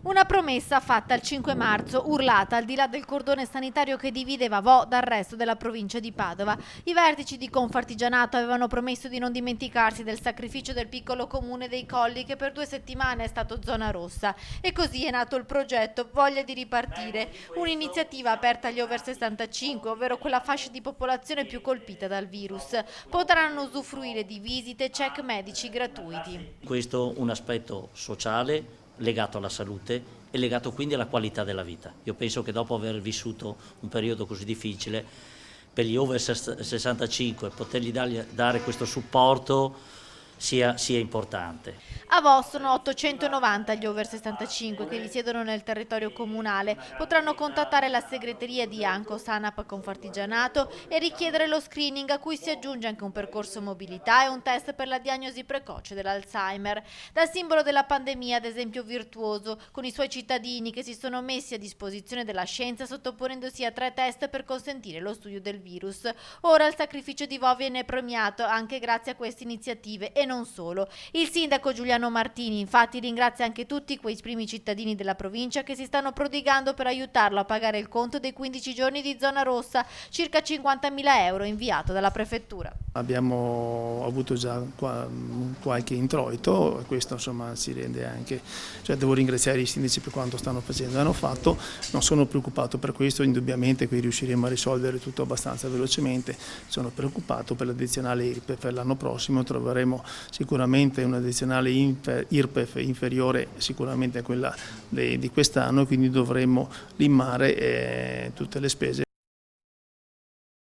Una promessa fatta il 5 marzo, urlata al di là del cordone sanitario che divideva Vo dal resto della provincia di Padova. I vertici di Confartigianato avevano promesso di non dimenticarsi del sacrificio del piccolo comune dei Colli che per 2 settimane è stato zona rossa. E così è nato il progetto Voglia di ripartire, un'iniziativa aperta agli over 65, ovvero quella fascia di popolazione più colpita dal virus. Potranno usufruire di visite e check medici gratuiti. Questo un aspetto sociale legato alla salute e legato quindi alla qualità della vita. Io penso che dopo aver vissuto un periodo così difficile, per gli over 65 potergli dare questo supporto sia importante. A Vo sono 890 gli over 65 che risiedono nel territorio comunale. Potranno contattare la segreteria di Anco Sanap Confartigianato e richiedere lo screening, a cui si aggiunge anche un percorso mobilità e un test per la diagnosi precoce dell'Alzheimer. Dal simbolo della pandemia, ad esempio virtuoso, con i suoi cittadini che si sono messi a disposizione della scienza sottoponendosi a 3 test per consentire lo studio del virus. Ora il sacrificio di Vo viene premiato anche grazie a queste iniziative e non solo. Il sindaco Giuliano Martini infatti ringrazia anche tutti quei primi cittadini della provincia che si stanno prodigando per aiutarlo a pagare il conto dei 15 giorni di zona rossa, circa 50.000 euro inviato dalla prefettura. Abbiamo avuto già qualche introito e questo insomma si rende anche, devo ringraziare i sindaci per quanto stanno facendo e hanno fatto, non sono preoccupato per questo, indubbiamente qui riusciremo a risolvere tutto abbastanza velocemente, sono preoccupato per l'addizionale IRPEF per l'anno prossimo, troveremo sicuramente un'addizionale IRPEF inferiore sicuramente a quella di quest'anno, quindi dovremo limare tutte le spese.